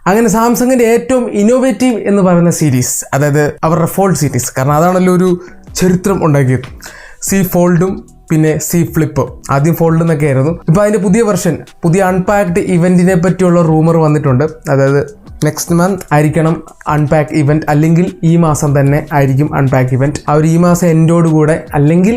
അങ്ങനെ സാംസങ്ങിന്റെ ഏറ്റവും ഇന്നോവേറ്റീവ് എന്ന് പറയുന്ന സീരീസ്, അതായത് അവരുടെ ഫോൾഡ് സീരീസ്, കാരണം അതാണല്ലോ ഒരു ചരിത്രം ഉണ്ടാക്കിയത്. സി ഫോൾഡും പിന്നെ സി ഫ്ലിപ്പ്. ആദ്യം ഫോൾഡ് എന്നൊക്കെ ആയിരുന്നു. ഇപ്പൊ അതിന്റെ പുതിയ വെർഷൻ, പുതിയ അൺപാക്ഡ് ഇവന്റിനെ പറ്റിയുള്ള റൂമർ വന്നിട്ടുണ്ട്. അതായത് നെക്സ്റ്റ് മന്ത് ആയിരിക്കണം അൺപാക്ക് ഇവന്റ്, അല്ലെങ്കിൽ ഈ മാസം തന്നെ ആയിരിക്കും അൺപാക്ക് ഇവന്റ്. ആ ഒരു ഈ മാസം എൻഡോട് കൂടെ, അല്ലെങ്കിൽ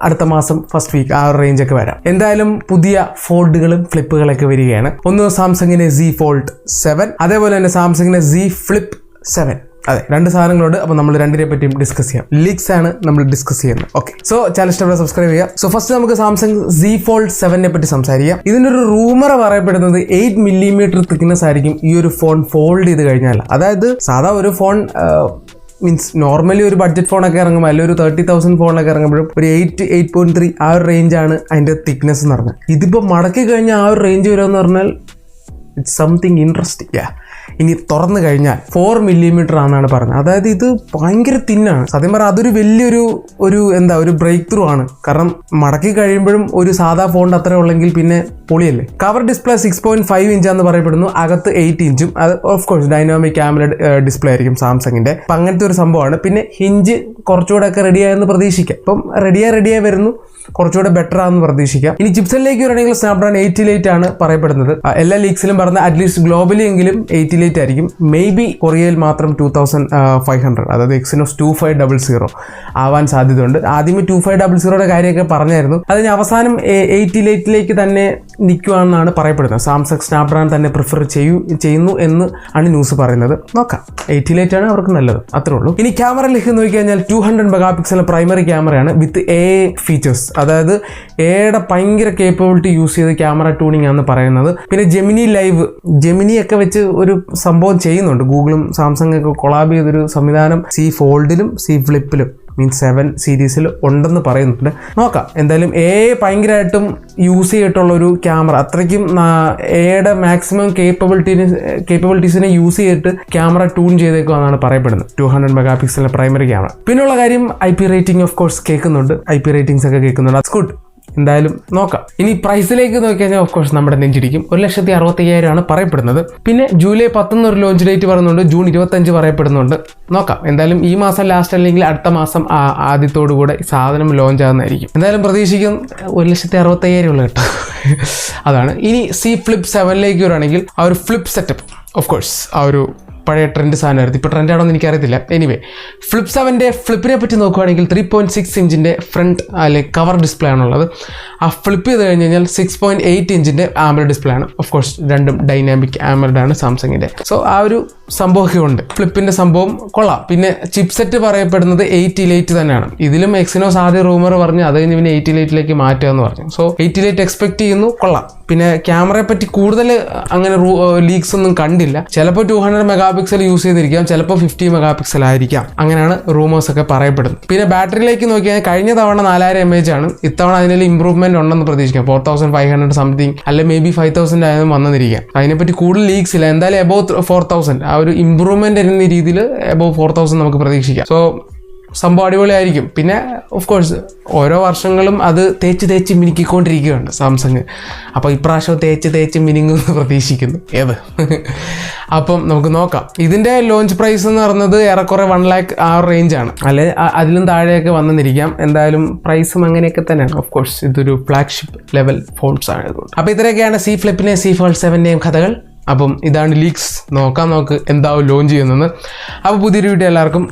അടുത്ത മാസം ഫസ്റ്റ് വീക്ക്, ആ ഒരു റേഞ്ച് ഒക്കെ വരാം. എന്തായാലും പുതിയ ഫോൾഡുകളും ഫ്ലിപ്പുകളൊക്കെ വരികയാണ്. ഒന്ന് സാംസങ്ങിന്റെ Z Fold 7, അതേപോലെ തന്നെ സാംസങ്ങിന്റെ Z Flip 7. അതെ, രണ്ട് സാധനങ്ങളുണ്ട്. അപ്പോൾ നമ്മൾ രണ്ടിനെ പറ്റിയും ഡിസ്കസ് ചെയ്യാം. ലീക്സ് ആണ് നമ്മൾ ഡിസ്കസ് ചെയ്യുന്നത്. ഓക്കെ, സോ ചാനൽ ഇഷ്ടപ്പെട്ട സബ്സ്ക്രൈബ് ചെയ്യുക. സോ ഫസ്റ്റ് നമുക്ക് സാംസങ് Z Fold 7 പറ്റി സംസാരിക്കാം. ഇതിൻ്റെ ഒരു റൂമർ പറയപ്പെടുന്നത് 8mm തിക്നെസ് ആയിരിക്കും ഈ ഒരു ഫോൺ ഫോൾഡ് ചെയ്ത് കഴിഞ്ഞാൽ. അതായത് സാധാ ഒരു ഫോൺ മീൻസ് നോർമലി ഒരു ബഡ്ജറ്റ് ഫോണൊക്കെ ഇറങ്ങുമ്പോൾ, അല്ലെങ്കിൽ ഒരു 30,000 ഫോണൊക്കെ ഇറങ്ങുമ്പോഴും ഒരു 8.3 ആ ഒരു റേഞ്ചാണ് അതിൻ്റെ തിക്നെസ് എന്ന് പറഞ്ഞാൽ. ഇതിപ്പോൾ മടക്കി കഴിഞ്ഞാൽ ആ ഒരു റേഞ്ച് വരുമെന്ന് പറഞ്ഞാൽ ഇറ്റ്സ് സംതിങ് ഇൻട്രസ്റ്റിംഗ്. ഇനി തുറന്നു കഴിഞ്ഞാൽ 4mm ആണെന്നാണ് പറഞ്ഞത്. അതായത് ഇത് ഭയങ്കര തിന്നാണ്. സത്യം പറഞ്ഞാൽ അതൊരു വലിയൊരു ഒരു ബ്രേക്ക് ത്രൂ ആണ്. കാരണം മടക്കി കഴിയുമ്പോഴും ഒരു സാധാ ഫോണിന്റെ അത്ര ഉള്ളെങ്കിൽ പിന്നെ പൊളിയല്ലേ. കവർ ഡിസ്പ്ലേ 6.5 ഇഞ്ചാന്ന് പറയപ്പെടുന്നു, അകത്ത് 8 ഇഞ്ചും. അത് of course dynamic AMOLED display ആയിരിക്കും സാംസങ്ങിന്റെ. അപ്പം അങ്ങനത്തെ ഒരു സംഭവമാണ്. പിന്നെ ഹിഞ്ച് കുറച്ചുകൂടെ ഒക്കെ റെഡിയായെന്ന് പ്രതീക്ഷിക്കാം. ഇപ്പം റെഡിയായി വരുന്നു, കുറച്ചുകൂടെ ബെറ്റർ ആണെന്ന് പ്രതീക്ഷിക്കാം. ഇനി ചിപ്സെറ്റിലേക്ക് വരണമെങ്കിൽ സ്നാപ്ഡ്രാഗൺ 888 ആണ് പറയപ്പെടുന്നത്. എല്ലാ ലീക്സിലും പറഞ്ഞ അറ്റ്ലീസ്റ്റ് ഗ്ലോബലി എങ്കിലും 888 ആയിരിക്കും. മേ ബി കൊറിയയിൽ മാത്രം 2500, അതായത് Exynos 2500 ആവാൻ സാധ്യതയുണ്ട്. ആദ്യമേ 2500 കാര്യമൊക്കെ പറഞ്ഞായിരുന്നു. അതിന് അവസാനം 888 തന്നെ നിൽക്കുകയാണെന്നാണ് പറയപ്പെടുന്നത്. സാംസങ് സ്നാപ്ഡ്രാഗൺ തന്നെ പ്രിഫർ ചെയ്യുന്നു എന്ന് ആണ് ന്യൂസ് പറയുന്നത്. നോക്കാം, 888 ആണ് അവർക്ക് നല്ലത്, അത്രേ ഉള്ളൂ. ഇനി ക്യാമറയിലേക്ക് നോക്കിക്കഴിഞ്ഞാൽ 200 മെഗാപിക്സൽ പ്രൈമറി ക്യാമറയാണ് വിത്ത് AI ഫീച്ചേഴ്സ്. അതായത് എയുടെ ഭയങ്കര കേപ്പബിലിറ്റി യൂസ് ചെയ്ത് ക്യാമറ ട്യൂണിംഗ് ആണ് പറയുന്നത്. പിന്നെ ജെമിനി ഒക്കെ വെച്ച് ഒരു സംഭവം ചെയ്യുന്നുണ്ട്. ഗൂഗിളും സാംസങ് ഒക്കെ കൊളാബ് ചെയ്തൊരു സംവിധാനം C ഫോൾഡിലും C ഫ്ലിപ്പിലും മീൻസ് 7 സീരീസിൽ ഉണ്ടെന്ന് പറയുന്നുണ്ട്. നോക്കാം. എന്തായാലും ഭയങ്കരമായിട്ടും യൂസ് ചെയ്തിട്ടുള്ളൊരു ക്യാമറ, അത്രയ്ക്കും എയുടെ മാക്സിമം കേപ്പബിലിറ്റീസിനെ യൂസ് ചെയ്തിട്ട് ക്യാമറ ട്യൂൺ ചെയ്തേക്കുമെന്നാണ് പറയപ്പെടുന്നത്. 200 മെഗാപിക്സലിന്റെ പ്രൈമറി ക്യാമറ. പിന്നെയുള്ള കാര്യം IP റേറ്റിംഗ് ഓഫ് കോഴ്സ് കേൾക്കുന്നുണ്ട്. IP റേറ്റിംഗ്സ് ഒക്കെ കേൾക്കുന്നുണ്ട്. It's good. എന്തായാലും നോക്കാം. ഇനി പ്രൈസിലേക്ക് നോക്കിക്കഴിഞ്ഞാൽ ഓഫ് കോഴ്സ് നമ്മുടെ നെഞ്ചിടിക്കും. 1,65,000 ആണ് പറയപ്പെടുന്നത്. പിന്നെ ജൂലൈ 10 ഒരു ലോഞ്ച് ഡേറ്റ് പറയുന്നുണ്ട്, ജൂൺ 25 പറയപ്പെടുന്നുണ്ട്. നോക്കാം. എന്തായാലും ഈ മാസം ലാസ്റ്റ് അല്ലെങ്കിൽ അടുത്ത മാസം ആദ്യത്തോടുകൂടെ സാധനം ലോഞ്ച് ആകുന്നതായിരിക്കും. എന്തായാലും പ്രതീക്ഷിക്കും 1,65,000 ഉള്ളു കേട്ടോ. അതാണ്. ഇനി C Flip 7ലേക്ക് വരികയാണെങ്കിൽ ആ ഒരു ഫ്ലിപ്പ് സെറ്റപ്പ് ഓഫ് കോഴ്സ് ആ ഒരു പഴയ ട്രെൻഡ് സാധനമായിരുന്നു. ഇപ്പോൾ ട്രെൻഡ് ആണോ എന്ന് എനിക്കറിയത്തില്ല. എനിവേ, ഫ്ലിപ്പ് 7ന്റെ ഫ്ലിപ്പിനെ പറ്റി നോക്കുകയാണെങ്കിൽ 3.6 ഇഞ്ചിൻ്റെ ഫ്രണ്ട് അല്ലെങ്കിൽ കവർ ഡിസ്പ്ലേ ആണുള്ളത്. ആ ഫ്ലിപ്പ് ചെയ്ത് കഴിഞ്ഞ് കഴിഞ്ഞാൽ 6.8 ഇഞ്ചിൻ്റെ ആമോലെഡ് ഡിസ്പ്ലേ ആണ്. ഓഫ് കോഴ്സ് രണ്ടും ഡൈനാമിക് ആമോലെഡ് ആണ് സാംസങ്ങിൻ്റെ. സോ ആ ഒരു സംഭവമൊക്കെ ഉണ്ട്. ഫ്ലിപ്പിൻ്റെ സംഭവം കൊള്ളാം. പിന്നെ ചിപ്സെറ്റ് പറയപ്പെടുന്നത് 888 തന്നെയാണ്. ഇതിലും Exynos ആദ്യ റൂമർ പറഞ്ഞ് അത് കഴിഞ്ഞ് പിന്നെ 888ലേക്ക് മാറ്റുക എന്ന് പറഞ്ഞു. സോ 888 എക്സ്പെക്ട് ചെയ്യുന്നു, കൊള്ളാം. പിന്നെ ക്യാമറയെ പറ്റി കൂടുതൽ അങ്ങനെ ലീക്സ് ഒന്നും കണ്ടില്ല. ചിലപ്പോൾ 200 മെഗാപിക്സൽ യൂസ് ചെയ്തിരിക്കാം, ചിലപ്പോൾ 50 മെഗാപിക്സൽ ആയിരിക്കാം. അങ്ങനെയാണ് റൂമേഴ്സ് ഒക്കെ പറയപ്പെടുന്നത്. പിന്നെ ബാറ്ററിയിലേക്ക് നോക്കിയാൽ കഴിഞ്ഞ തവണ 4000 mAh ആണ്. ഇത്തവണ അതിൽ ഇമ്പ്രൂവ്മെന്റ് ഉണ്ടെന്ന് പ്രതീക്ഷിക്കാം. 4500 സംതിങ് അല്ലെ മേ ബി 5000 ആയതും വന്നിരിക്കാം. അതിനെപ്പറ്റി കൂടുതൽ ലീക്സ് ഇല്ല. എന്തായാലും എബോവ് 4000 ആ ഒരു ഇമ്പ്രൂവ്മെന്റ് എന്ന രീതിയിൽ എബോവ് 4000 നമുക്ക് പ്രതീക്ഷിക്കാം. സോ സംഭവം അടിപൊളിയായിരിക്കും. പിന്നെ ഓഫ് കോഴ്സ് ഓരോ വർഷങ്ങളും അത് തേച്ച് മിനുക്കിക്കൊണ്ടിരിക്കുകയാണ് സാംസങ്. അപ്പോൾ ഇപ്രാവശ്യം തേച്ച് മിനുങ്ങുമെന്ന് പ്രതീക്ഷിക്കുന്നു. അപ്പം നമുക്ക് നോക്കാം. ഇതിൻ്റെ ലോഞ്ച് പ്രൈസ് എന്ന് പറയുന്നത് ഏറെക്കുറെ 1 lakh ആ റേഞ്ചാണ്, അല്ലെ അതിലും താഴെയൊക്കെ വന്നിരിക്കാം. എന്തായാലും പ്രൈസും അങ്ങനെയൊക്കെ തന്നെയാണ്. ഓഫ് കോഴ്സ് ഇതൊരു ഫ്ലാഗ്ഷിപ്പ് ലെവൽ ഫോൺസ് ആയതുകൊണ്ട്. അപ്പോൾ ഇത്രയൊക്കെയാണ് C Flipന്റെയും C Fold 7ന്റെയും കഥകൾ. അപ്പം ഇതാണ് ലീക്സ്. നോക്ക് എന്താവും ലോഞ്ച് ചെയ്യുന്നത്. അപ്പോൾ പുതിയൊരു വീഡിയോ എല്ലാവർക്കും